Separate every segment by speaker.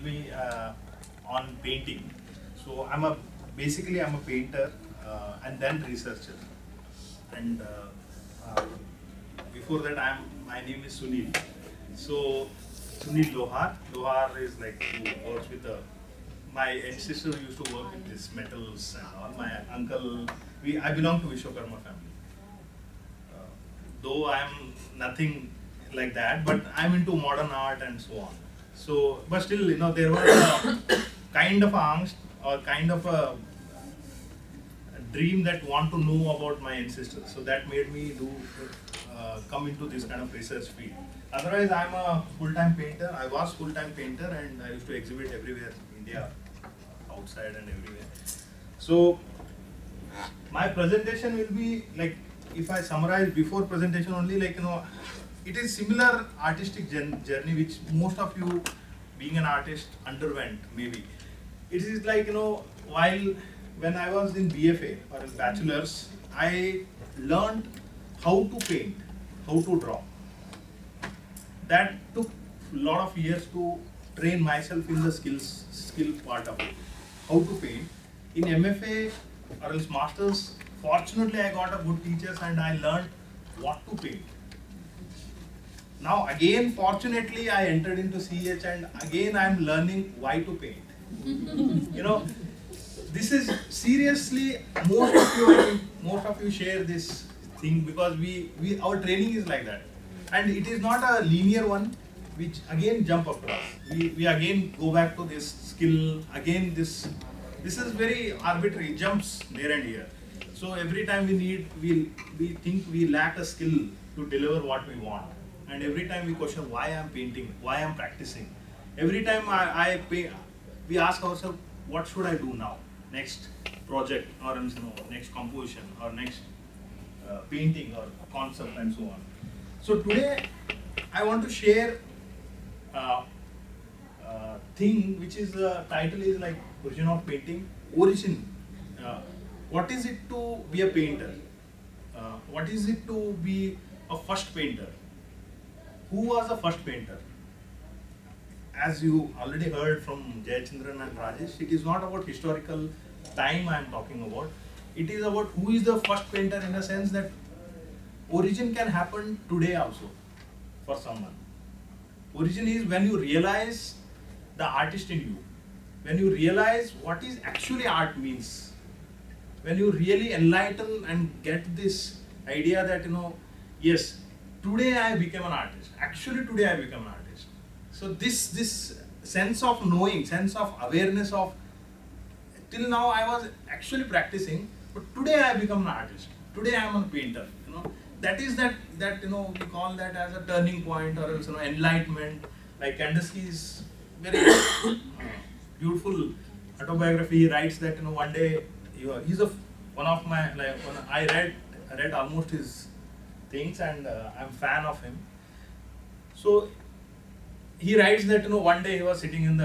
Speaker 1: be on painting. So basically I'm a painter and then researcher. And before that my name is Sunil. So Sunil Lohar. Lohar is like who works with my ancestor used to work with these metals and all. My uncle, I belong to Vishwakarma family. Though I am nothing like that, but I'm into modern art and so on. So, but still, there was a kind of angst or kind of a dream that want to know about my ancestors. So that made me come into this kind of research field. Otherwise, I'm a full-time painter. I was full-time painter and I used to exhibit everywhere in India, outside and everywhere. So my presentation will be like, if I summarize before presentation only, like, it is similar artistic journey which most of you being an artist underwent maybe. It is like, when I was in BFA or in bachelor's, I learned how to paint, how to draw. That took a lot of years to train myself in the skill part of it, how to paint. In MFA or else masters, fortunately I got a good teachers and I learned what to paint. Now again, fortunately I entered into CH and again I am learning why to paint. This is seriously, most of you share this thing because our training is like that. And it is not a linear one, which again jump across. We again go back to this skill, again this is very arbitrary, jumps there and here. So every time we think we lack a skill to deliver what we want. And every time we question why I'm painting, why I'm practicing. Every time we ask ourselves, what should I do now? Next project or next composition or next painting or concept and so on. So today I want to share thing which is the title is like origin of painting. Origin. What is it to be a painter? What is it to be a first painter? Who was the first painter? As you already heard from Jayachandran and Rajesh, it is not about historical time I am talking about. It is about who is the first painter in a sense that origin can happen today also for someone. Origin is when you realize the artist in you, when you realize what is actually art means, when you really enlighten and get this idea that, yes, today I became an artist. Actually today I became an artist. So this sense of knowing, sense of awareness of, till now I was actually practicing, but today I become an artist. Today I am a painter. That is that we call that as a turning point or else enlightenment. Like Kandinsky's very beautiful autobiography. He writes that one day he's one of my I read almost his things and I'm fan of him. So he writes that one day he was sitting in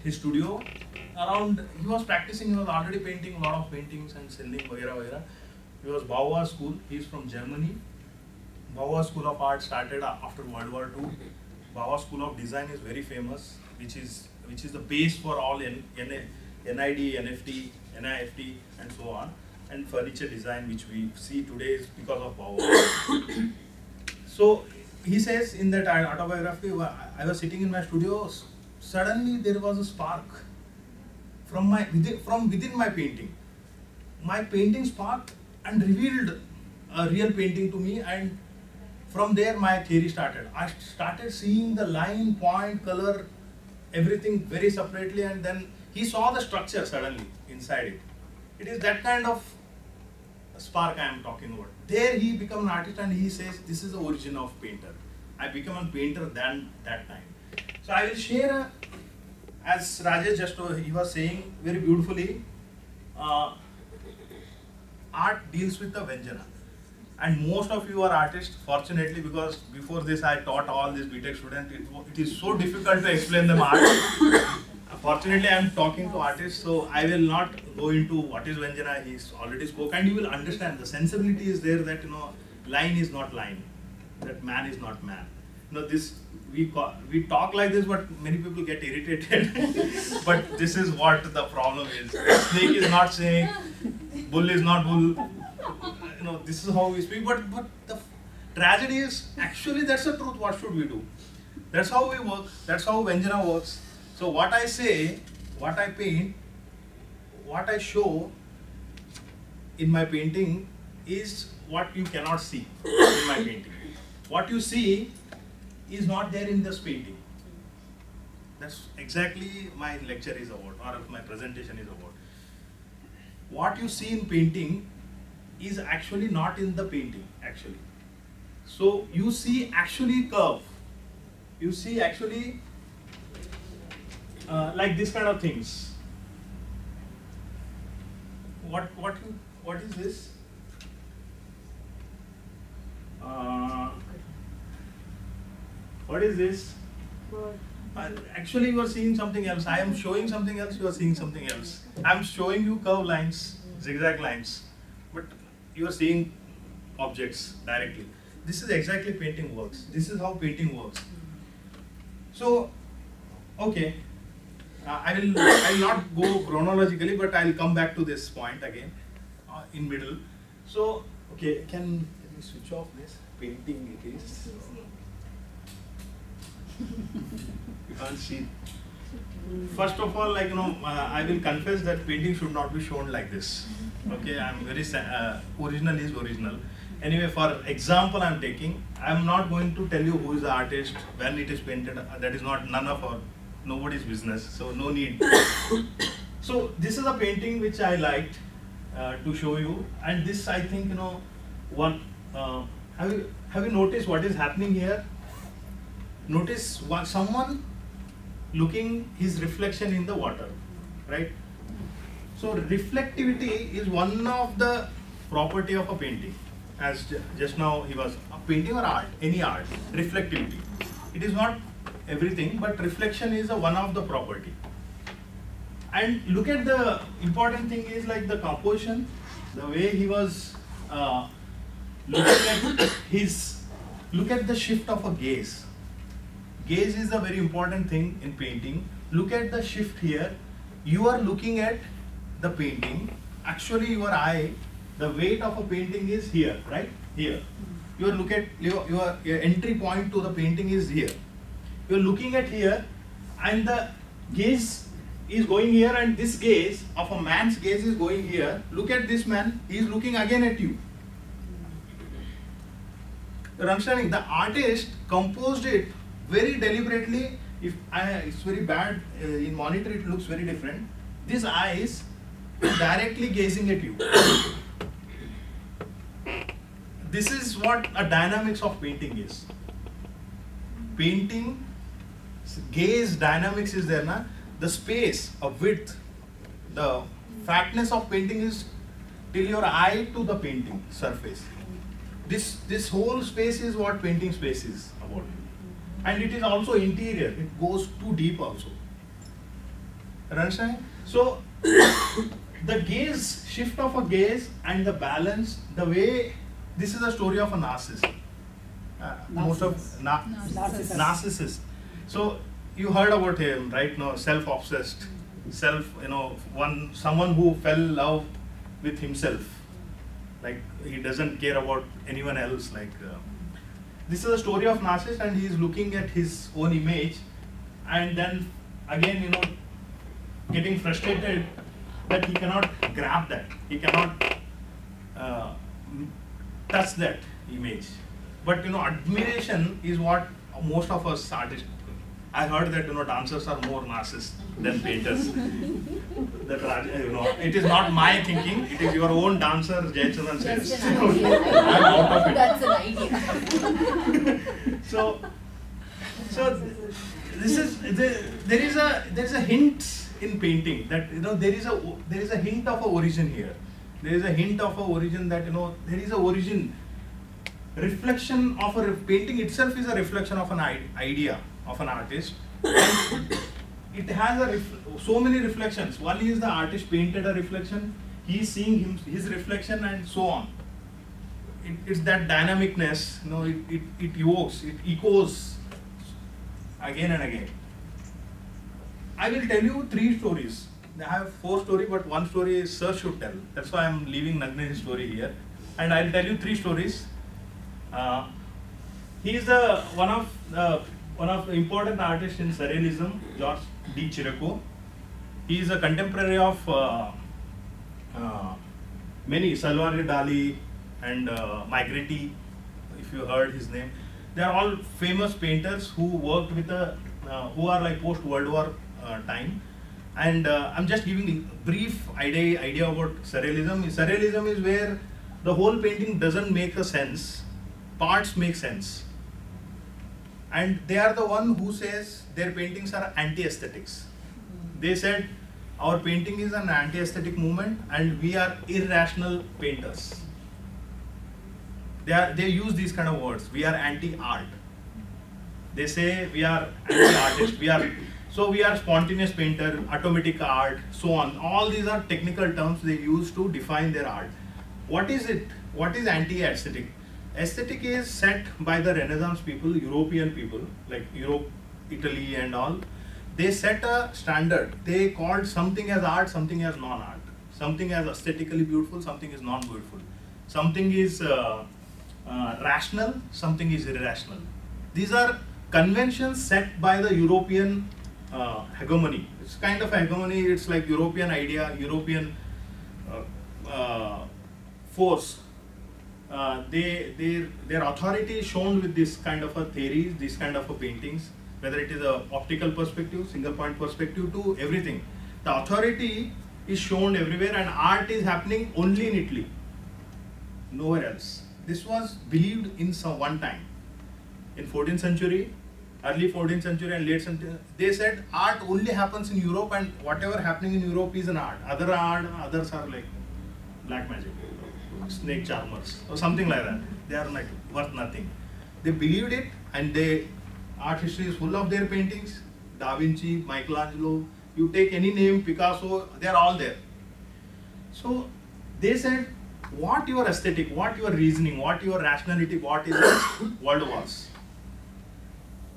Speaker 1: his studio. He was practicing. He was already painting a lot of paintings and selling वगैरह. He was Bauhaus School. He is from Germany. Bauhaus School of Art started after World War II. Bauhaus School of Design is very famous, which is the base for all NID, NFT, NIFT, and so on, and furniture design, which we see today is because of Bauhaus. So he says in that autobiography, I was sitting in my studio. Suddenly there was a spark from within my painting. My painting sparked and revealed a real painting to me, and from there my theory started. I started seeing the line, point, color, everything very separately, and then he saw the structure suddenly inside it. It is that kind of spark I am talking about. There he became an artist and he says, this is the origin of painter. I became a painter than that time. So I will share, as Rajesh he was saying very beautifully, art deals with the Vyanjana. And most of you are artists, fortunately, because before this I taught all these BTech students. It is so difficult to explain them art. Fortunately, I am talking to artists, so I will not go into what is Vyanjana. He's already spoke, and you will understand the sensibility is there that line is not line, that man is not man. This we talk like this, but many people get irritated. But this is what the problem is. Snake is not snake, bull is not bull. This is how we speak. But the tragedy is actually that's the truth. What should we do? That's how we work. That's how Vyanjana works. So what I say, what I paint, what I show in my painting is what you cannot see in my painting. What you see is not there in this painting. That's exactly my lecture is about, or my presentation is about. What you see in painting is actually not in the painting, actually. So you see actually curve. You see actually like this kind of things. What is this? What is this? Actually, you are seeing something else. I am showing something else. You are seeing something else. I am showing you curved lines, zigzag lines, but you are seeing objects directly. This is exactly painting works. This is how painting works. So, okay, I will not go chronologically, but I will come back to this point again in middle. So, okay, let me switch off this painting? It is. You can't see. First of all, I will confess that painting should not be shown like this. Okay, I'm very original is original. Anyway, for example, I'm taking. I'm not going to tell you who is the artist, when it is painted. That is none of nobody's business. So no need. So this is a painting which I liked to show you, and this I think one. Have you noticed what is happening here? Notice someone looking his reflection in the water, right? So reflectivity is one of the property of a painting. As just now he was a painting or art, any art, reflectivity. It is not everything, but reflection is one of the property. And look at the important thing is like the composition, the way he was look at the shift of a gaze. Gaze is a very important thing in painting. Look at the shift here. You are looking at the painting. Actually, your eye, the weight of a painting is here, right? Here. You look at your entry point to the painting is here. You are looking at here, and the gaze is going here, and this gaze of a man's gaze is going here. Look at this man. He is looking again at you. You're understanding? The artist composed it very deliberately. It's very bad in monitor, it looks very different. This eyes directly gazing at you. This is what a dynamics of painting is. Painting, gaze dynamics is there, na? The space of width, the fatness of painting is till your eye to the painting surface. This whole space is what painting space is about. And it is also interior, it goes too deep also. Understand? So, the gaze, shift of a gaze and the balance, the way, this is a story of a narcissist. Most of narcissist. So, you heard about him, right? No, self-obsessed, someone who fell in love with himself. Like, he doesn't care about anyone else. This is a story of narcissist, and he is looking at his own image, and then again, getting frustrated that he cannot grab that, he cannot touch that image. But admiration is what most of us artists. I heard that dancers are more narcissists than painters. That it is not my thinking. It is your own dancer, Jayachandran says. I'm out of it.
Speaker 2: That's an idea.
Speaker 1: So this is there is a hint in painting that there is a hint of a origin here. There is a hint of a origin that there is a origin. Reflection of a painting itself is a reflection of an idea of an artist. It has so many reflections. One is the artist painted a reflection, he is seeing his reflection, and so on. It's that dynamicness, it evokes, it echoes again and again. I will tell you 3 stories. I have 4 stories, but one story Sir should tell. That's why I am leaving Nagne's story here. And I will tell you 3 stories. He is one of the important artists in Surrealism, George D. Chiraco. He is a contemporary of many, Salvador Dali and Magritte, if you heard his name. They are all famous painters who worked with who are like post-World War time. And I'm just giving a brief idea about Surrealism. Surrealism is where the whole painting doesn't make a sense, parts make sense. And they are the one who says their paintings are anti-aesthetics. They said our painting is an anti-aesthetic movement and we are irrational painters. They use these kind of words. We are anti-art. They say we are anti-artist. We are spontaneous painter, automatic art, so on. All these are technical terms they use to define their art. What is it? What is anti-aesthetic? Aesthetic is set by the Renaissance people, European people, like Europe, Italy and all. They set a standard. They called something as art, something as non-art. Something as aesthetically beautiful, something is non-beautiful. Something is rational, something is irrational. These are conventions set by the European hegemony. It's kind of hegemony, it's like European idea, European force. Their authority is shown with this kind of a theories, this kind of a paintings, whether it is a optical perspective, single point perspective to everything. The authority is shown everywhere and art is happening only in Italy, nowhere else. This was believed in one time. In 14th century, early 14th century and late century, they said art only happens in Europe and whatever happening in Europe is an art. Others are like black magic, snake charmers or something like that. They are like worth nothing. They believed it and art history is full of their paintings. Da Vinci, Michelangelo, you take any name, Picasso, they are all there. So they said what your aesthetic, what your reasoning, what your rationality, what is world wars.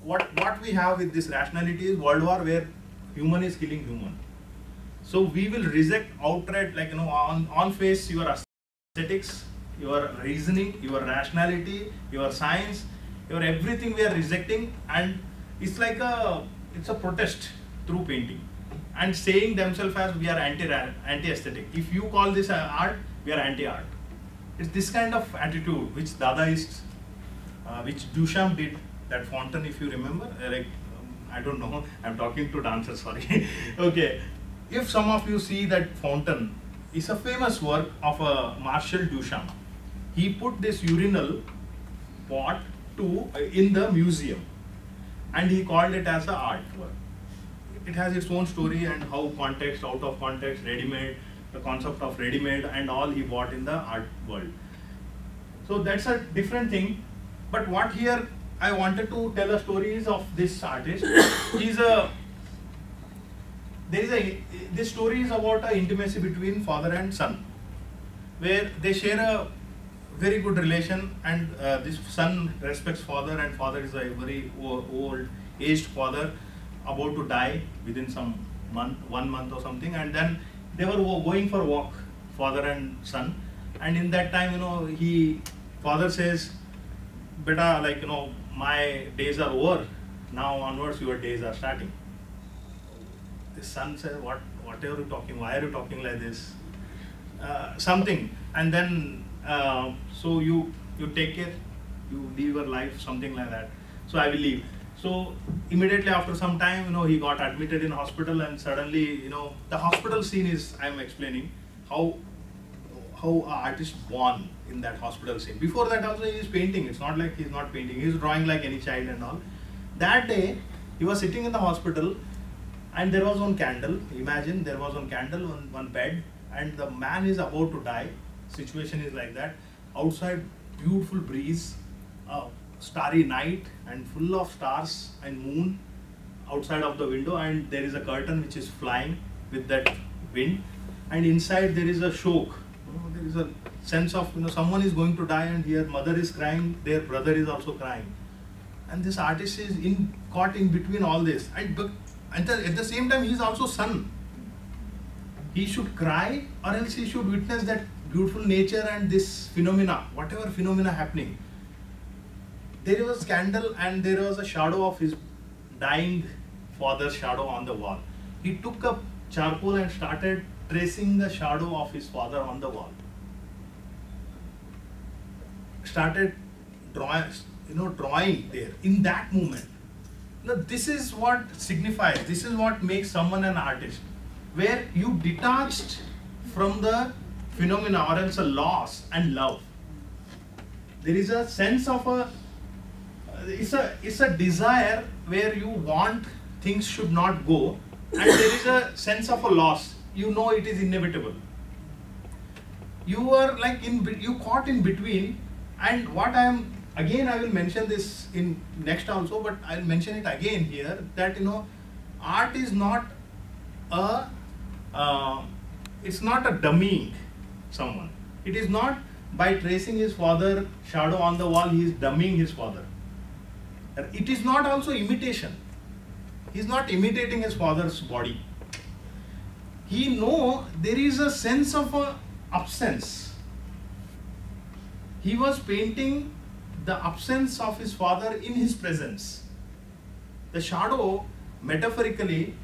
Speaker 1: What we have with this rationality is world war where human is killing human. So we will reject outright, like on face your aesthetics, your reasoning, your rationality, your science, your everything we are rejecting, and it's like it's a protest through painting and saying themselves as we are anti-aesthetic. If you call this art, we are anti-art. It's this kind of attitude which Dadaists, which Duchamp did. That fountain, if you remember, I don't know, I'm talking to dancers, sorry. Okay, if some of you see that fountain, it's a famous work of Marcel Duchamp. He put this urinal pot in the museum and he called it as an artwork. It has its own story and how context, out of context, ready-made, the concept of ready-made and all he bought in the art world. So that's a different thing. But what here I wanted to tell a story is of this artist. This story is about an intimacy between father and son, where they share a very good relation, and this son respects father, and father is a very old, aged father, about to die within some month, 1 month or something, and then they were going for a walk, father and son, and in that time, father says, beta, my days are over, now onwards your days are starting. The son says, what are you talking, why are you talking like this? Something, and then so you take care, you live your life, something like that. So I will leave. So immediately after some time, he got admitted in hospital, and suddenly, the hospital scene is, I am explaining how an artist born in that hospital scene. Before that also he is painting. It's not like he's not painting. He's drawing like any child and all. That day he was sitting in the hospital, and there was one candle. Imagine there was one candle on one bed, and the man is about to die. Situation is like that. Outside, beautiful breeze, starry night, and full of stars and moon outside of the window, and there is a curtain which is flying with that wind, and inside there is a shock. There is a sense of someone is going to die, and here mother is crying, their brother is also crying, and this artist is caught in between all this, and at the same time he is also son. He should cry, or else he should witness that beautiful nature and this phenomena, whatever phenomena happening. There was a candle and there was a shadow of his dying father's shadow on the wall. He took up charcoal and started tracing the shadow of his father on the wall. Started drawing there in that moment. Now, this is what signifies, this is what makes someone an artist, where you detached from the phenomena or else a loss and love. There is a sense of it's a desire where you want things should not go, and there is a sense of a loss. You know it is inevitable. You are like you caught in between, and what I will mention this in next also, but I'll mention it again here, that art is not it's not a dummying someone. It is not by tracing his father shadow on the wall he is dummying his father. It is not also imitation. He is not imitating his father's body. He know there is a sense of a absence. He was painting the absence of his father in his presence. The shadow, metaphorically,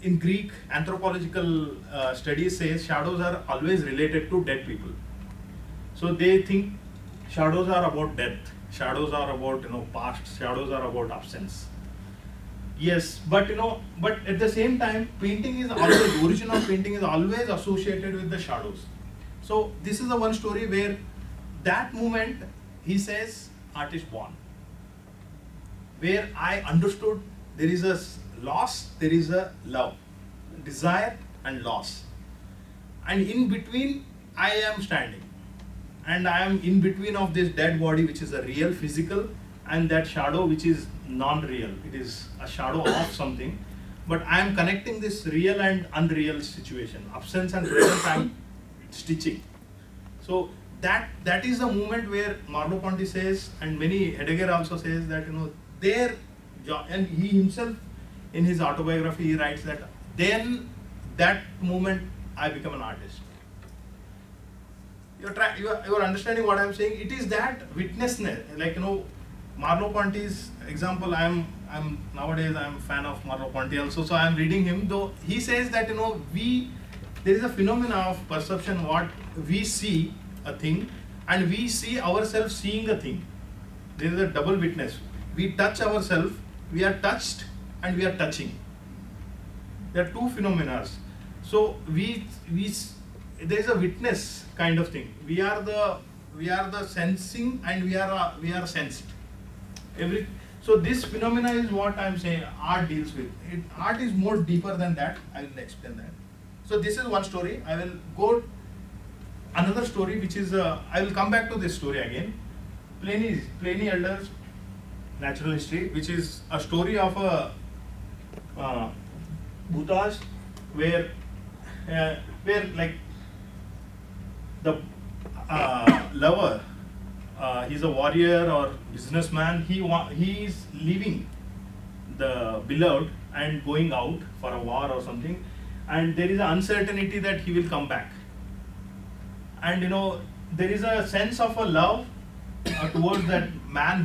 Speaker 1: in Greek anthropological studies says shadows are always related to dead people. So they think shadows are about death, shadows are about past, shadows are about absence. Yes, but but at the same time, painting is always, origin of painting is always associated with the shadows. So this is the one story where that moment he says art is born, where I understood there is a loss, there is a love, desire and loss, and in between I am standing, and I am in between of this dead body which is a real physical, and that shadow which is non-real. It is a shadow of something, but I am connecting this real and unreal situation, absence and presence I am stitching. So that is the moment where Merleau-Ponty says, and many Heidegger also says that there, and he himself in his autobiography he writes that then that moment I become an artist. You are understanding what I am saying? It is that witnessness, like Merleau-Ponty's example. I'm nowadays I am a fan of Merleau-Ponty also, so I am reading him. Though he says that there is a phenomena of perception, what we see a thing and we see ourselves seeing a thing. There is a double witness. We touch ourselves, we are touched and we are touching. There are two phenomena. So there is a witness kind of thing. We are the sensing and we are sensed. So this phenomena is what I am saying art deals with. Art is more deeper than that. I will explain that. So this is one story. I will go another story which is I will come back to this story again. Pliny Elder's Natural History, which is a story of a Bhutaj where like the lover, he's a warrior or businessman. He is leaving the beloved and going out for a war or something, and there is an uncertainty that he will come back. And there is a sense of a love towards that man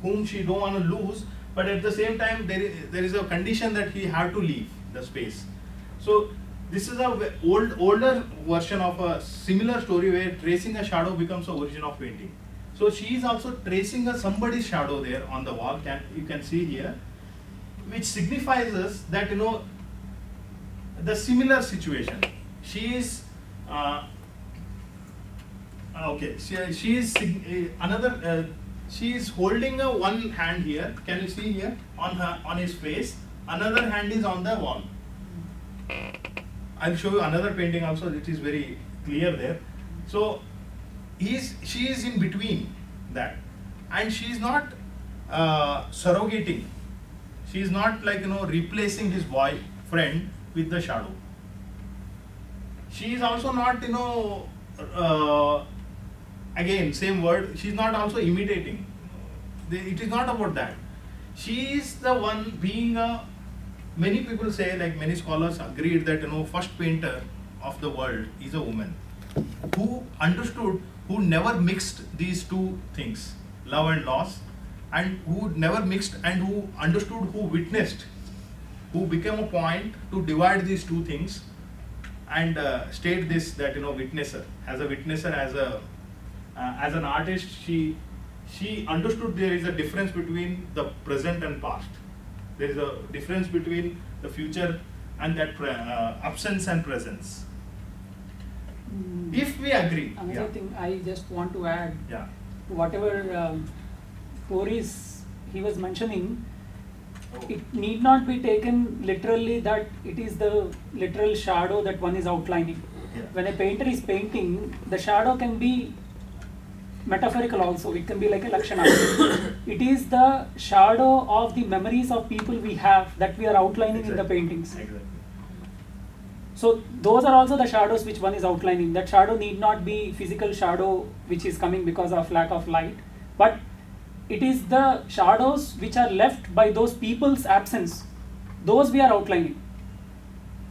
Speaker 1: whom she don't want to lose, but at the same time there is a condition that he have to leave the space. So this is a older version of a similar story where tracing a shadow becomes the origin of painting. So she is also tracing somebody's shadow there on the wall. You can see here, which signifies us that the similar situation. She is okay. She is another. She is holding one hand here. Can you see here on his face? Another hand is on the wall. I'll show you another painting also. It is very clear there. So she is in between that, and she is not surrogating. She is not like replacing his boyfriend with the shadow. She is also not again, same word, she's not also imitating. It is not about that. She is the one being a, many people say, like many scholars agreed that, first painter of the world is a woman who understood, who never mixed these two things, love and loss, and who never mixed and who understood, who witnessed, who became a point to divide these two things and state this, that, witnesser, as a witnesser, as an artist, she understood there is a difference between the present and past. There is a difference between the future and that absence and presence. If we agree.
Speaker 3: Another thing I just want to add,
Speaker 1: Yeah.
Speaker 3: whatever Boris he was mentioning,
Speaker 1: Oh.
Speaker 3: it need not be taken literally that it is the literal shadow that one is outlining.
Speaker 1: Yeah.
Speaker 3: When a painter is painting, the shadow can be metaphorical also. It can be like a lakshana. It is the shadow of the memories of people we have that we are outlining in the paintings.
Speaker 1: Exactly.
Speaker 3: So those are also the shadows which one is outlining. That shadow need not be physical shadow which is coming because of lack of light, but it is the shadows which are left by those people's absence. Those we are outlining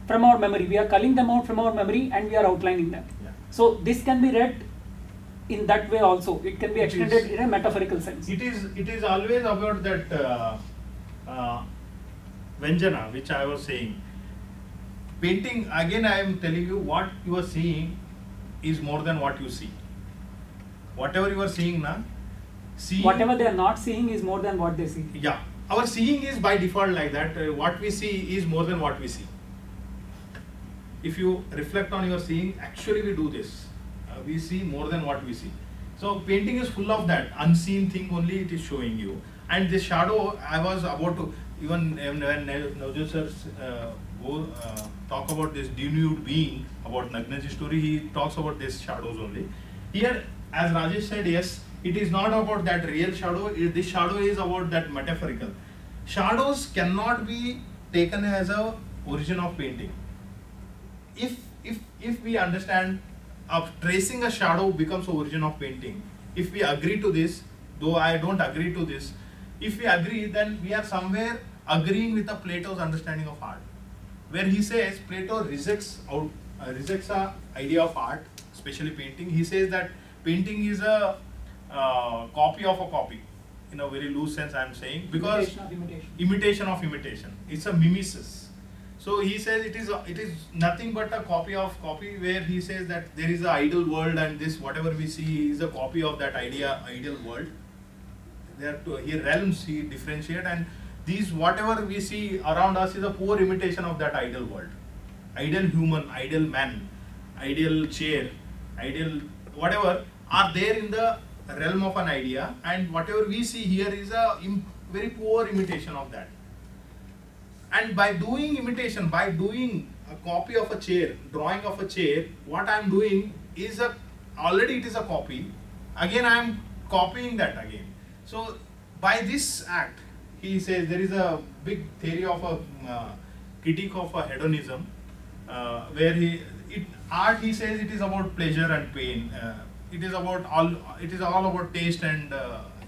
Speaker 3: from our memory. We are culling them out from our memory and we are outlining them.
Speaker 1: Yeah.
Speaker 3: So this can be read in that way also. It can be extended in a metaphorical sense.
Speaker 1: It is always about that Vyanjana, which I was saying. Painting, again I am telling you, what you are seeing is more than what you see. Whatever you are seeing now,
Speaker 3: Whatever they are not seeing is more than what they see.
Speaker 1: Yeah, our seeing is by default like that. What we see is more than what we see. If you reflect on your seeing, actually we do this. We see more than what we see. So painting is full of that unseen thing only it is showing you. And this shadow, I was about to, even when Navjyoti sir talk about this denuded being, about Nagnaji's story, he talks about these shadows only. Here, as Rajesh said, yes, it is not about that real shadow, this shadow is about that metaphorical. Shadows cannot be taken as a origin of painting. If we understand, tracing a shadow becomes the origin of painting. If we agree to this, though I don't agree to this, if we agree, then we are somewhere agreeing with Plato's understanding of art, where he says Plato rejects the idea of art, especially painting. He says that painting is a copy of a copy, in a very loose sense I am saying, because imitation of imitation. It's a mimesis. So he says it is nothing but a copy of copy, where he says that there is an ideal world and this whatever we see is a copy of that ideal world. There are two realms he differentiate, and these whatever we see around us is a poor imitation of that ideal world. Ideal human, ideal man, ideal chair, ideal whatever are there in the realm of an idea, and whatever we see here is a very poor imitation of that. And by doing imitation, by doing a copy of a chair, drawing of a chair, what I am doing is already it is a copy. Again I am copying that again. So by this act, he says there is a big theory of a critique of a hedonism, where art, he says, it is about pleasure and pain. It is all about taste and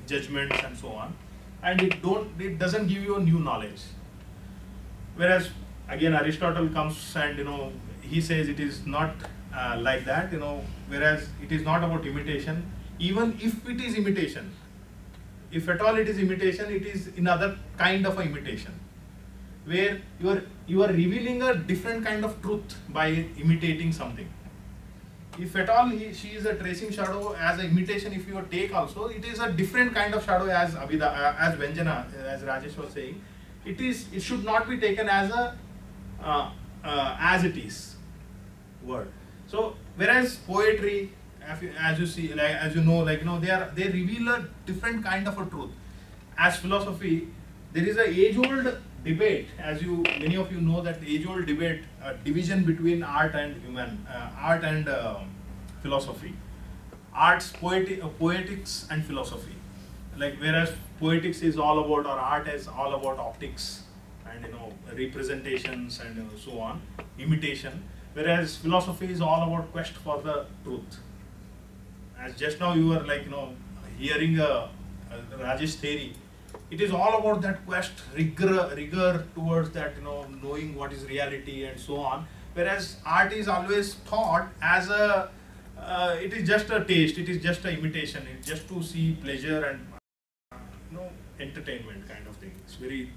Speaker 1: judgments and so on, and it doesn't give you a new knowledge. Whereas again Aristotle comes and he says it is not like that, whereas it is not about imitation. Even if it is imitation, if at all it is imitation, it is another kind of a imitation, where you are revealing a different kind of truth by imitating something. If at all she is a tracing shadow as an imitation, if you take also, it is a different kind of shadow as Vyanjana, as Rajesh was saying. It should not be taken as as it is word. So whereas poetry, as you see, as you know, they reveal a different kind of a truth. As philosophy, there is a age-old debate, as many of you know, that age-old debate, division between art and philosophy. Poetics and philosophy. Whereas poetics is all about, or art is all about optics and representations and so on, imitation. Whereas philosophy is all about quest for the truth. as just now you were like, hearing a Rajesh theory. It is all about that quest, rigor towards that, knowing what is reality and so on. Whereas art is always thought as a, it is just a taste, it is just an imitation, it's just to see pleasure and entertainment kind of thing. It's very,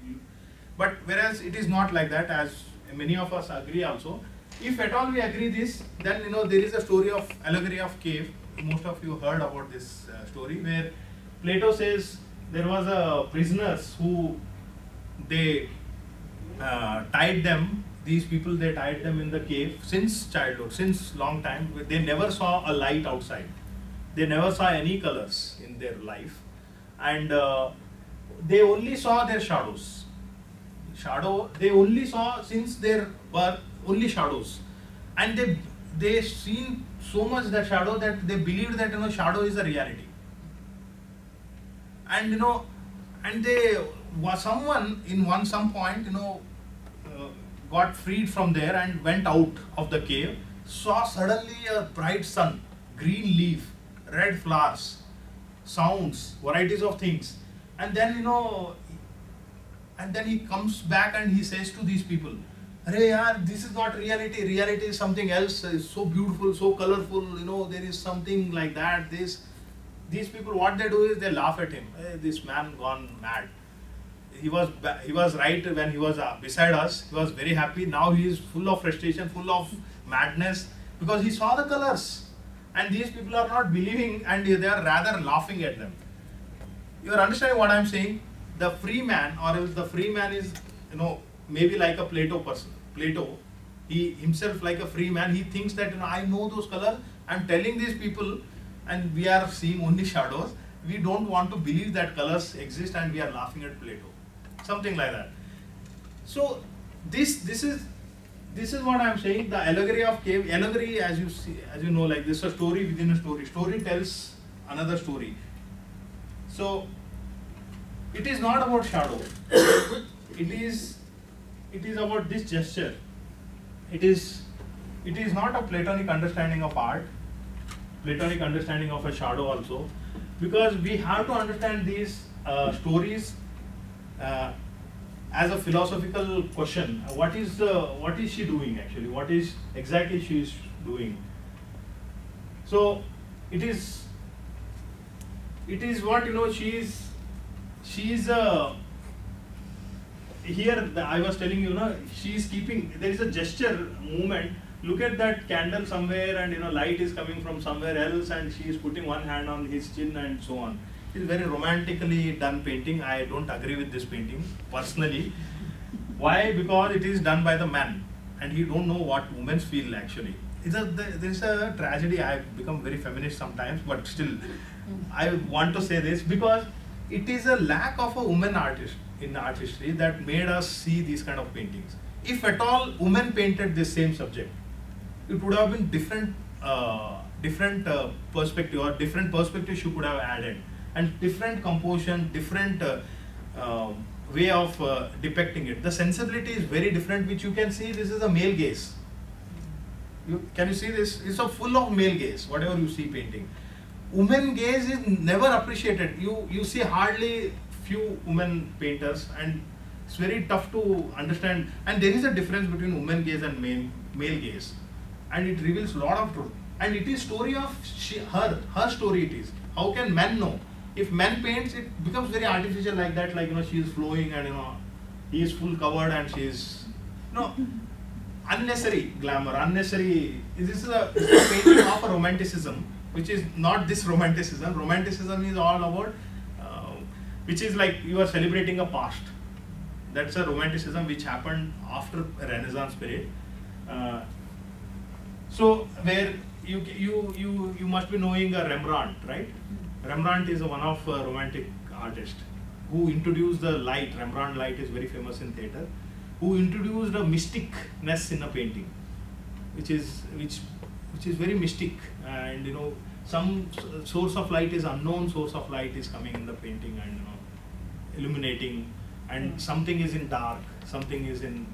Speaker 1: but whereas it is not like that, as many of us agree also. If at all we agree this, then there is a story of allegory of cave. Most of you heard about this story, where Plato says there was a prisoners who they tied them. These people, they tied them in the cave since childhood, since long time. They never saw a light outside. They never saw any colors in their life, and they only saw their shadows. They only saw since their birth only shadows, and they seen so much that shadow that they believed that shadow is a reality. And and they someone in some point got freed from there and went out of the cave, saw suddenly a bright sun, green leaf, red flowers, sounds, varieties of things, and then and then he comes back and he says to these people, "Arey yaar, this is not reality. Reality is something else. It's so beautiful, so colorful. There is something like that." These people, what they do is they laugh at him. Hey, this man gone mad. He was right when he was beside us. He was very happy. Now he is full of frustration, full of madness, because he saw the colors, and these people are not believing, and they are rather laughing at them. You are understanding what I am saying? The free man, or else the free man is maybe like a Plato person. Plato, he himself like a free man. He thinks that I know those colors. I am telling these people, and we are seeing only shadows. We don't want to believe that colors exist, and we are laughing at Plato. Something like that. So this is what I am saying. The allegory of cave. Allegory, as you see, as you know, like this, a story within a story. Story tells another story. So it is not about shadow. it is about this gesture. It is not a Platonic understanding of art, Platonic understanding of a shadow also, because we have to understand these stories as a philosophical question. What is she doing actually? What is exactly she is doing? So it is what she is here. I was telling you, she is keeping. There is a gesture movement. Look at that candle somewhere, and light is coming from somewhere else, and she is putting one hand on his chin and so on. It is very romantically done painting. I don't agree with this painting personally. Why? Because it is done by the man, and he don't know what women feel actually. There is a tragedy. I have become very feminist sometimes, but still, I want to say this because it is a lack of a woman artist in art history that made us see these kind of paintings. If at all women painted this same subject, it would have been different perspective, or different perspective she could have added, and different composition, different way of depicting it. The sensibility is very different, which you can see. This is a male gaze. Can you see this? It's a full of male gaze, whatever you see painting. Women gaze is never appreciated. You see hardly few women painters, and it's very tough to understand. And there is a difference between women gaze and male gaze, and it reveals a lot of truth. And it is story of her story. It is. How can men know? If men paints, it becomes very artificial like that. Like she is flowing, and he is full covered, and she is unnecessary glamour, unnecessary. This is a painting of a romanticism, which is not this romanticism. Romanticism is all about, which is like you are celebrating a past. That's a romanticism which happened after a Renaissance period. So where you must be knowing Rembrandt, right? Rembrandt is one of romantic artists who introduced the light. Rembrandt light is very famous in theatre. Who introduced a mysticness in a painting, which is very mystic, and some source of light is unknown, source of light is coming in the painting and illuminating, and something is in dark, something is in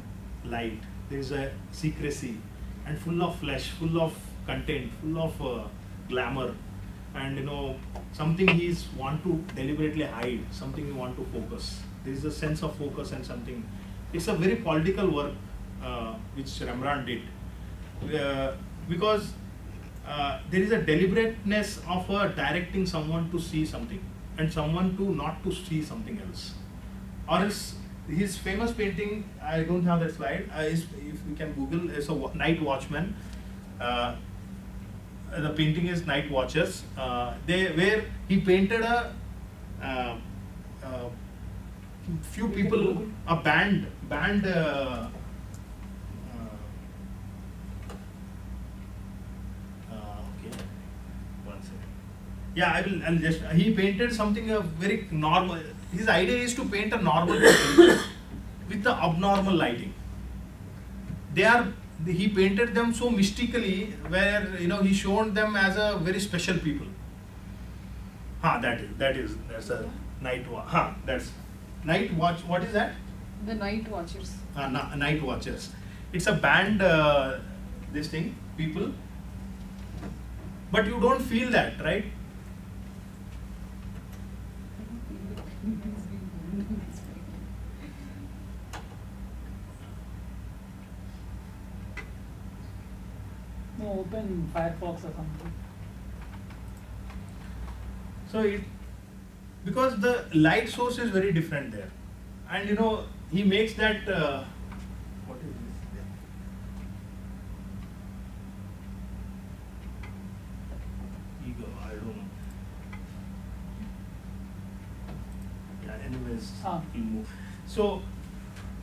Speaker 1: light. There is a secrecy, and full of flesh, full of content, full of glamour. and something he's want to deliberately hide, something he want to focus. There is a sense of focus and something. It's a very political work which Rembrandt did, because there is a deliberateness of directing someone to see something and someone to not to see something else. Or else his famous painting, I don't have that slide, if you can Google, is a Night Watchman. The painting is Night Watchers, where he painted a few people, a band. Okay, one second. Yeah, I'll just. He painted something very normal. His idea is to paint a normal people with the abnormal lighting. He painted them so mystically, where he showed them as a very special people. That's a night watch. That's night watch. What is that?
Speaker 2: The Night Watchers.
Speaker 1: Night Watchers. It's a band. This thing, people. But you don't feel that, right?
Speaker 3: No, open Firefox or something.
Speaker 1: So because the light source is very different there, and he makes that. What is this? Ego. I don't know. Yeah. Anyways, he'll move. So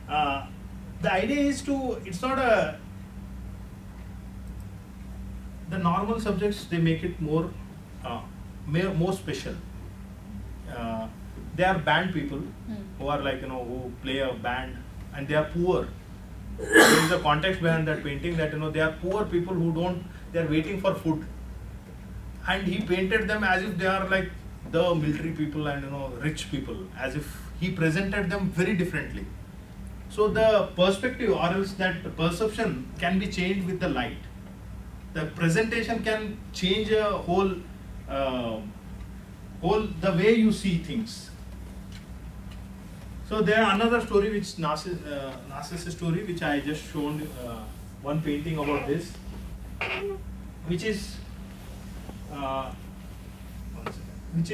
Speaker 1: the idea is it's not the normal subjects, they make it more special. They are band people who are who play a band, and they are poor. There is a context behind that painting that they are poor people they are waiting for food, and he painted them as if they are like the military people and rich people, as if he presented them very differently. So the perspective, or else that perception, can be changed with the light. The presentation can change a whole the way you see things. So there another story which Narcissus story, which I just shown one painting about this, which is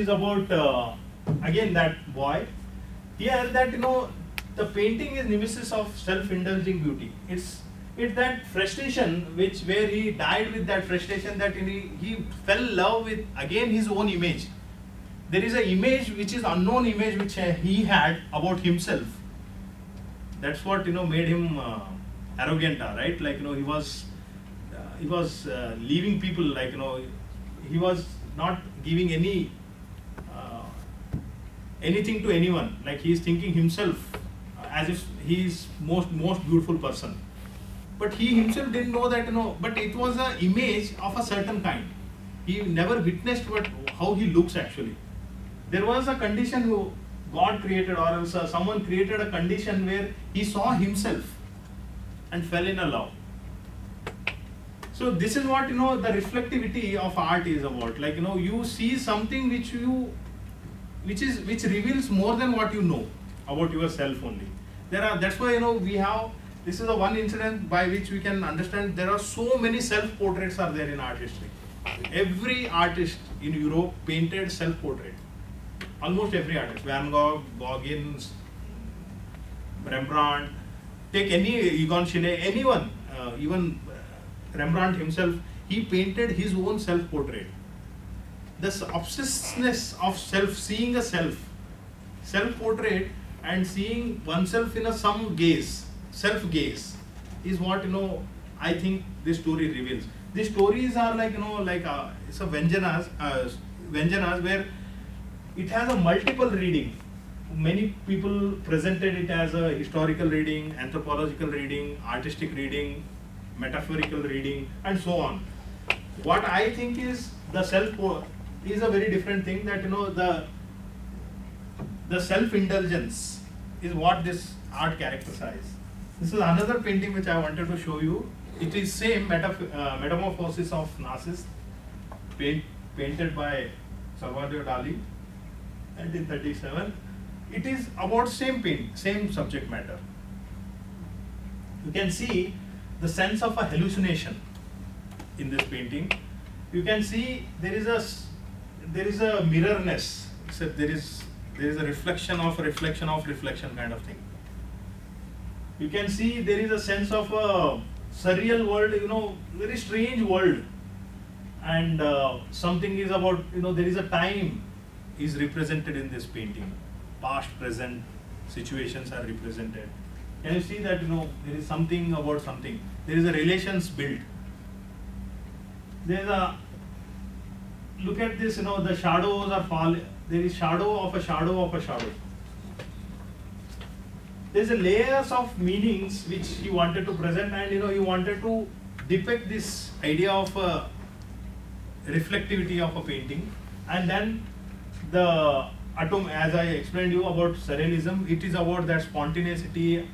Speaker 1: about again that boy. Here that the painting is nemesis of self-indulging beauty. It's that frustration where he died with that frustration, that he fell in love with again his own image. There is an image which is unknown image which he had about himself. That's what made him arrogant, right? Like he was leaving people, like he was not giving anything to anyone. Like he is thinking himself as if he is most beautiful person. But he himself didn't know that, but it was an image of a certain kind. He never witnessed how he looks actually. There was a condition who God created, or else someone created a condition where he saw himself and fell in love. So this is what the reflectivity of art is about. Like you see something which reveals more than what you know about yourself only. That's why we have. This is the one incident by which we can understand there are so many self-portraits are there in art history. Every artist in Europe painted self-portrait. Almost every artist, Van Gogh, Gauguin, Rembrandt, take any Egon Schiele, anyone, even Rembrandt himself, he painted his own self-portrait. This obsessiveness of seeing a self-portrait and seeing oneself in some gaze, self-gaze, is what I think this story reveals. These stories are like it's a Vyanjanas where it has a multiple reading. Many people presented it as a historical reading, anthropological reading, artistic reading, metaphorical reading, and so on. What I think is the self is a very different thing. That the self-indulgence is what this art characterizes. This is another painting which I wanted to show you. It is same Metamorphosis of Narcissus, painted by Salvador Dali, 1937. It is about same subject matter. You can see the sense of a hallucination in this painting. You can see there is a mirrorness. So there is a reflection of reflection kind of thing. You can see there is a sense of a surreal world, very strange world, and something is about, there is a time is represented in this painting. Past, present situations are represented. Can you see that, there is something about something. There is a relations built. There is a, look at this, the shadows are falling. There is shadow of a shadow of a shadow. There is a layers of meanings which he wanted to present, and he wanted to depict this idea of reflectivity of a painting. And then the atom, as I explained you about surrealism, it is about that spontaneity,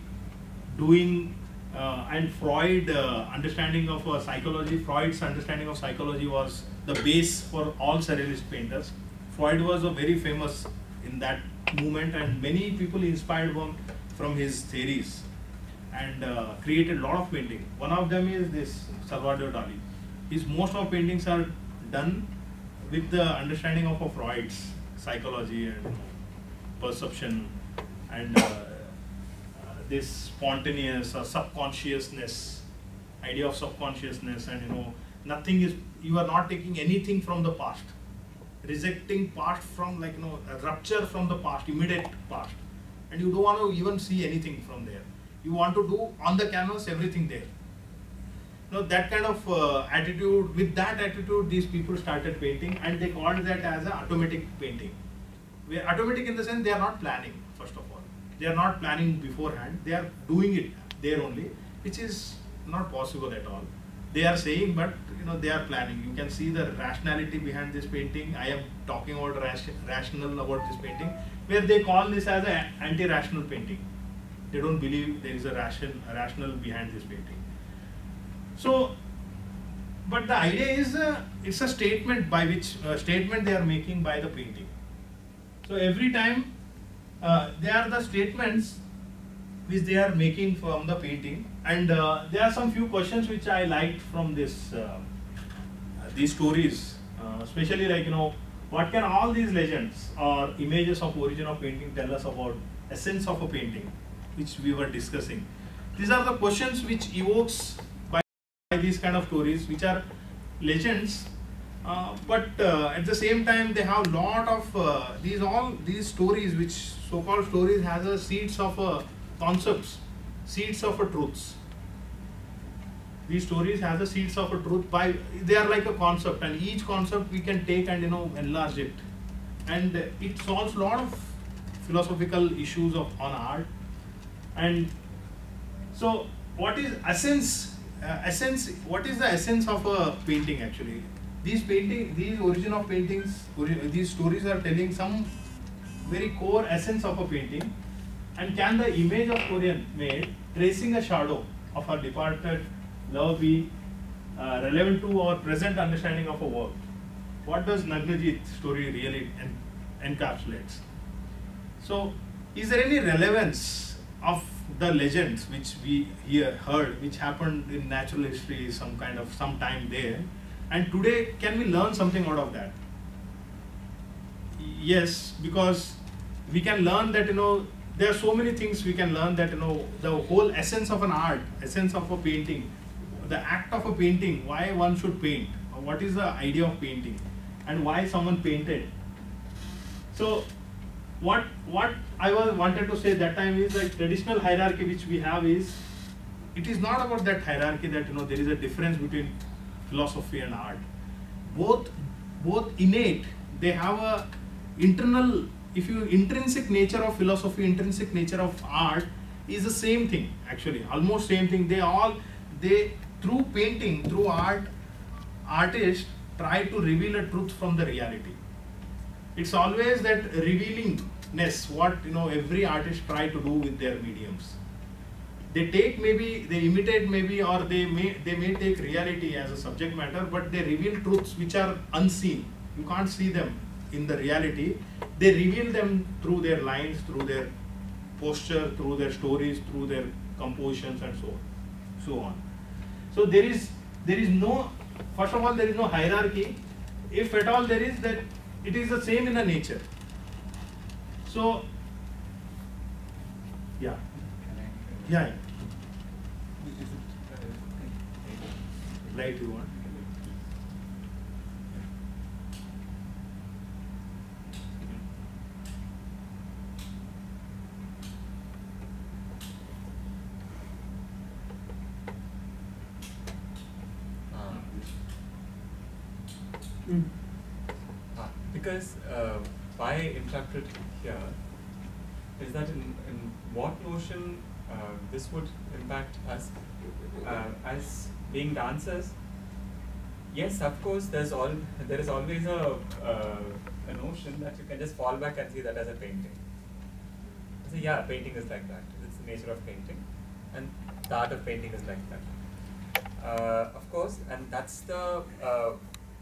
Speaker 1: doing, and Freud understanding of psychology. Freud's understanding of psychology was the base for all surrealist painters. Freud was very famous in that movement, and many people inspired from his theories, and created a lot of painting. One of them is this Salvador Dali. His most of paintings are done with the understanding of Freud's psychology and perception, and this spontaneous subconsciousness, idea of subconsciousness, and nothing is, you are not taking anything from the past, rejecting past from a rupture from the past, immediate past, and you don't want to even see anything from there. You want to do on the canvas everything there. That kind of attitude, with that attitude, these people started painting, and they called that as an automatic painting. Where automatic in the sense they are not planning, first of all. They are not planning beforehand, they are doing it there only, which is not possible at all. They are saying, but they are planning. You can see the rationality behind this painting. I am talking about rational about this painting, where they call this as an anti-rational painting. They don't believe there is a rational behind this painting. So, but the idea is, it's a statement by which, statement they are making by the painting. So every time, they are the statements which they are making from the painting, and there are some few questions which I liked from this, these stories, especially what can all these legends or images of origin of painting tell us about essence of a painting, which we were discussing. These are the questions which evokes by these kind of stories, which are legends, but at the same time they have lot of these stories, which so-called stories, has a seeds of concepts, seeds of truths. These stories has a seeds of a truth. They are like a concept, and each concept we can take and enlarge it, and it solves a lot of philosophical issues on art. And so, what is essence? What is the essence of a painting actually? These origin of paintings, these stories are telling some very core essence of a painting. And can the image of Korean made tracing a shadow of her departed love be relevant to our present understanding of a work? What does Navjyoti story really encapsulates? So, is there any relevance of the legends which we heard, which happened in natural history, some time there, and today can we learn something out of that? Yes, because we can learn that there are so many things we can learn, that the whole essence of an art, essence of a painting, the act of a painting, why one should paint, or what is the idea of painting, and why someone painted. So what I wanted to say that time is that traditional hierarchy which we have is, it is not about that hierarchy that there is a difference between philosophy and art. Both innate, they have a internal, intrinsic nature of philosophy, intrinsic nature of art is the same thing actually, almost same thing. They through painting, through art, artists try to reveal a truth from the reality. It's always that revealingness, what every artist try to do with their mediums. They take maybe, they imitate maybe, or they may take reality as a subject matter, but they reveal truths which are unseen. You can't see them in the reality. They reveal them through their lines, through their posture, through their stories, through their compositions, and so on. So there is no, first of all, there is no hierarchy. If at all there is, that it is the same in the nature. So yeah. Yeah. Right, you want?
Speaker 4: Because why I interrupted here is that in what notion this would impact us as being dancers. Yes, of course, there is always a notion that you can just fall back and see that as a painting. So yeah, painting is like that. It's the nature of painting, and the art of painting is like that. Of course, and that's the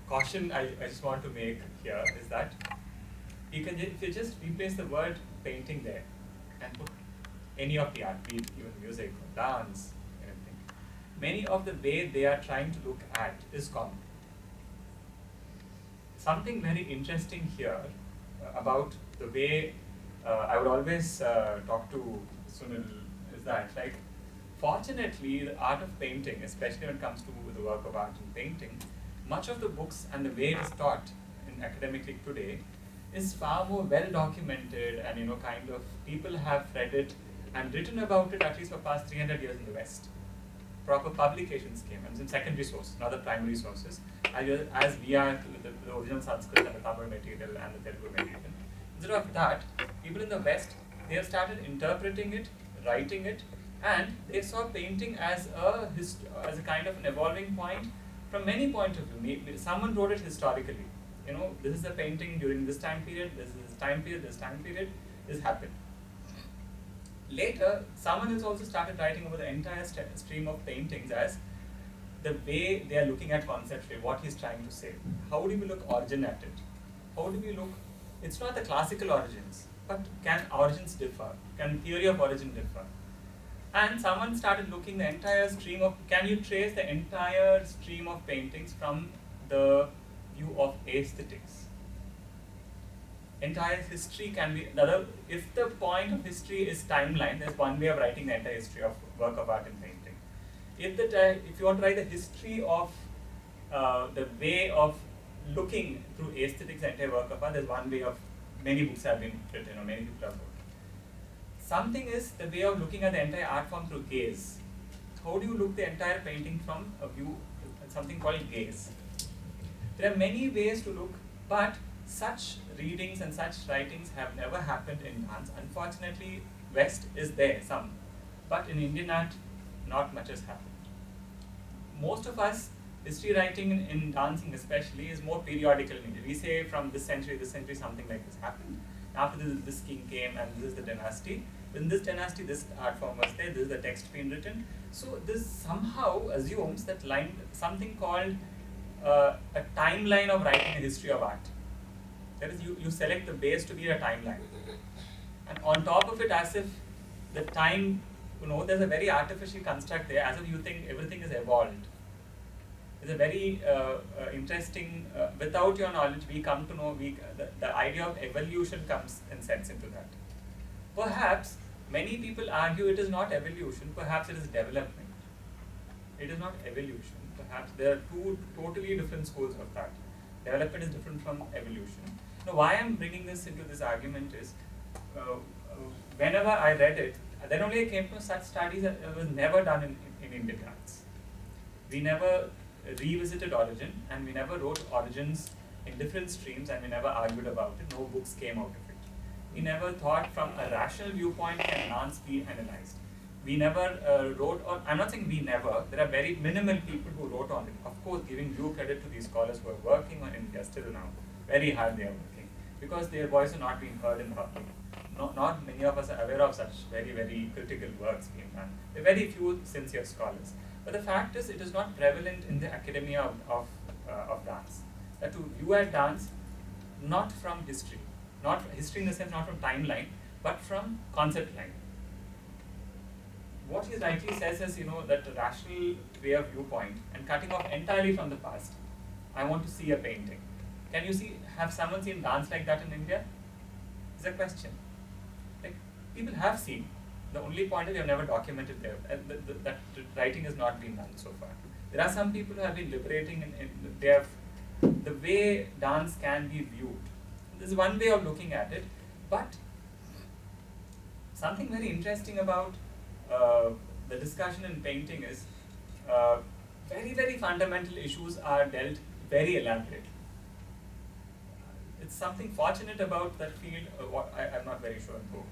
Speaker 4: caution I just want to make here is that if you just replace the word painting there and put any of the art, be it even music or dance, anything, many of the way they are trying to look at is common. Something very interesting here about the way I would always talk to Sunil is that, like, fortunately, the art of painting, especially when it comes to the work of art and painting, much of the books and the way it is taught in academically today is far more well documented, and kind of people have read it and written about it at least for past 300 years in the West. Proper publications came, and some secondary sources, not the primary sources, as we are with the original Sanskrit and the Tamil material and the Telugu material. Instead of that, people in the West, they have started interpreting it, writing it, and they saw painting as a kind of an evolving point from many points of view. Someone wrote it historically. This is the painting during this time period, this time period, this happened. Later, someone has also started writing about the entire stream of paintings as the way they are looking at conceptually, what he's trying to say. How do we look origin at it? How do we look? It's not the classical origins, but can origins differ? Can theory of origin differ? And someone started looking the entire stream of, can you trace the entire stream of paintings from the view of aesthetics? Entire history can be, if the point of history is timeline, there's one way of writing the entire history of work of art and painting. If you want to write the history of the way of looking through aesthetics, the entire work of art, there's one way of, many books have been written, or many people have written. Something is the way of looking at the entire art form through gaze. How do you look the entire painting from a view, something called gaze? There are many ways to look, but such readings and such writings have never happened in dance. Unfortunately, West is there, some, but in Indian art, not much has happened. Most of us, history writing in dancing especially, is more periodical in India. We say from this century, something like this happened. After this king came, and this is the dynasty. In this dynasty, this art form was there, this is the text being written. So this somehow assumes that something called a timeline of writing a history of art. That is, you select the base to be a timeline. And on top of it, as if the time, there's a very artificial construct there, as if you think everything is evolved. It's a very interesting, without your knowledge, we come to know, the idea of evolution comes and sets into that. Perhaps, many people argue it is not evolution, perhaps it is development. It is not evolution, perhaps there are two totally different schools of that. Development is different from evolution. Now, why I'm bringing this into this argument is, whenever I read it, then only I came to such studies that was never done in Indian arts. We never revisited origin, and we never wrote origins in different streams, and we never argued about it. No books came out of it. We never thought from a rational viewpoint can dance be analyzed. We never wrote on, I'm not saying we never, there are very minimal people who wrote on it. Of course, giving due credit to these scholars who are working on India still now. Very hard they are working, because their voice is not being heard in the public. Not many of us are aware of such very, very critical works being done. There are very few sincere scholars. But the fact is, it is not prevalent in the academia of dance. That to view at dance not from history. Not history in the sense, not from timeline, but from concept line. What he rightly says is, that rational way of viewpoint and cutting off entirely from the past. I want to see a painting. Can you have someone seen dance like that in India? Is a question. Like, people have seen. The only point is we have never documented there. That writing has not been done so far. There are some people who have been liberating and they have the way dance can be viewed. This is one way of looking at it, but something very interesting about the discussion in painting is very, very fundamental issues are dealt very elaborately. It's something fortunate about that field, I'm not very sure though,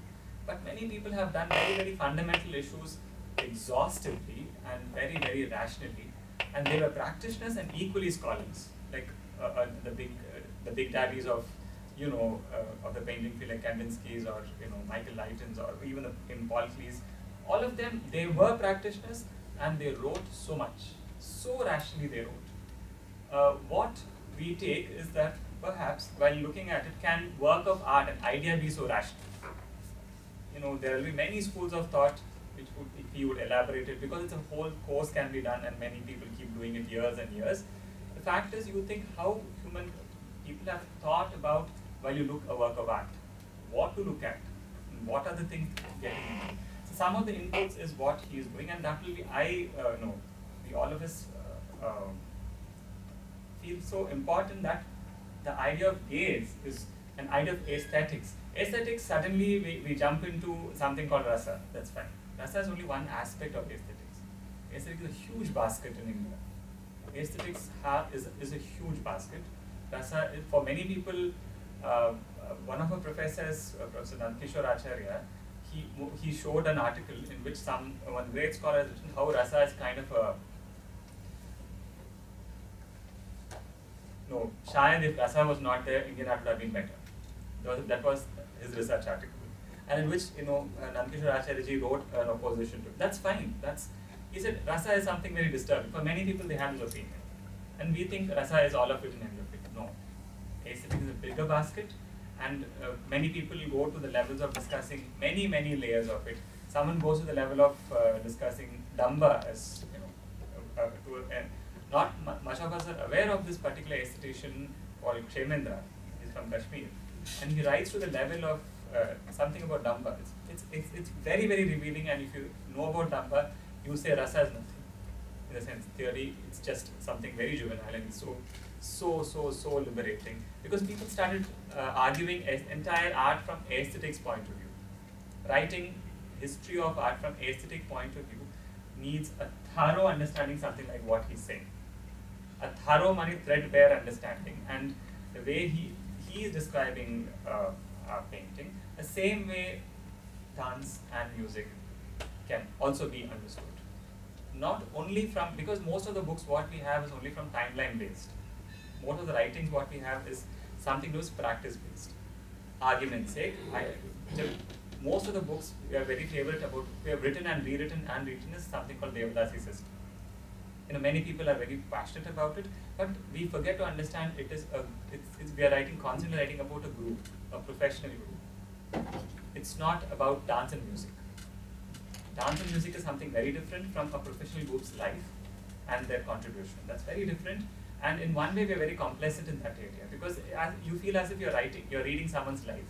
Speaker 4: but many people have done very, very fundamental issues exhaustively and very, very rationally, and they were practitioners and equally scholars, like the big daddies of of the painting field, like Kandinsky's or Michael Leighton's or even Paul Klee's. All of them, they were practitioners and they wrote so much, so rationally they wrote. What we take is that perhaps while looking at it, can work of art, an idea be so rational? There will be many schools of thought which would, if he would elaborate it, because it's a whole course can be done and many people keep doing it years and years. The fact is, you think how human people have thought about while you look a work of art, what to look at, what are the things getting into. So some of the inputs is what he is doing, and that will be, all of us feel so important that the idea of gaze is an idea of aesthetics. Aesthetics, suddenly we jump into something called rasa, that's fine. Rasa is only one aspect of aesthetics. Aesthetics is a huge basket in India. Aesthetics is a huge basket. Rasa, for many people, one of our professors, Professor Nandkishore Acharya, he showed an article in which one great scholar has written how rasa is kind of a, shayad if rasa was not there, Indian art would have been better. That was his research article. And in which, Nandkishore Acharya ji wrote an opposition to it. That's fine. He said rasa is something very disturbing. For many people, they have this opinion. And we think rasa is all of it and end of it. No. Aesthetics is a bigger basket, and many people go to the levels of discussing many, many layers of it. Someone goes to the level of discussing Damba as, not much of us are aware of this particular aesthetician called Kshemendra. He's from Kashmir. And he writes to the level of something about Damba. It's very, very revealing, and if you know about Damba, you say rasa is nothing. In a sense, theory, it's just something very juvenile, and it's so liberating, because people started arguing entire art from aesthetics point of view. Writing history of art from aesthetic point of view needs a thorough understanding, something like what he's saying. A thorough, threadbare understanding, and the way he is describing painting, the same way dance and music can also be understood. Not only from, because most of the books what we have is only from timeline based. Most of the writings what we have is something to do with practice based. Argument's sake, most of the books we are very favorite about, we have written and rewritten is something called Devadasi system. Many people are very passionate about it, but we forget to understand we are constantly writing about a group, a professional group. It's not about dance and music. Dance and music is something very different from a professional group's life and their contribution. That's very different, and in one way we are very complacent in that area, because you feel as if you're reading someone's life.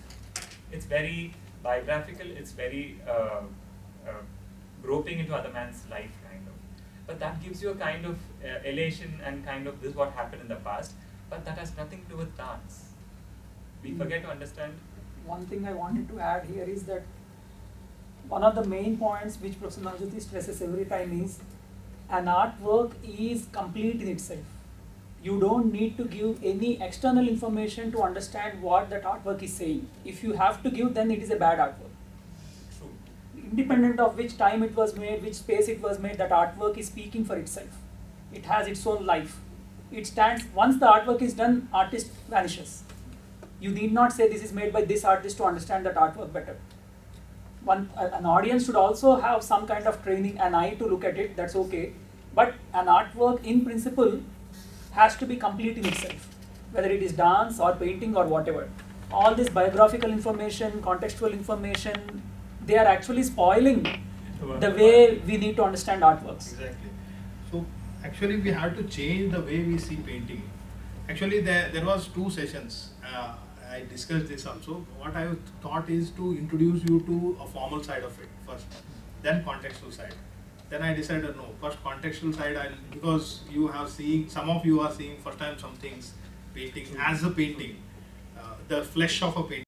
Speaker 4: It's very biographical, it's very groping into other man's life, kind of. But that gives you a kind of elation and kind of this is what happened in the past, but that has nothing to do with dance. We forget to understand.
Speaker 3: One thing I wanted to add here is that one of the main points which Professor Navjyoti stresses every time is an artwork is complete in itself. You don't need to give any external information to understand what that artwork is saying. If you have to give, then it is a bad artwork.
Speaker 4: True.
Speaker 3: Independent of which time it was made, which space it was made, that artwork is speaking for itself. It has its own life. It stands, once the artwork is done, artist vanishes. You need not say this is made by this artist to understand that artwork better. An audience should also have some kind of training, an eye to look at it, that's okay. But an artwork in principle has to be complete in itself. whether it is dance or painting or whatever. All this biographical information, contextual information, they are actually spoiling the way we need to understand artworks.
Speaker 1: Exactly. So actually we have to change the way we see painting. Actually there was 2 sessions. I discussed this also. What I thought is to introduce you to a formal side of it first, then contextual side. Then I decided no, first contextual side because you have seen, some of you are seeing first time some things, painting as a painting, the flesh of a painting.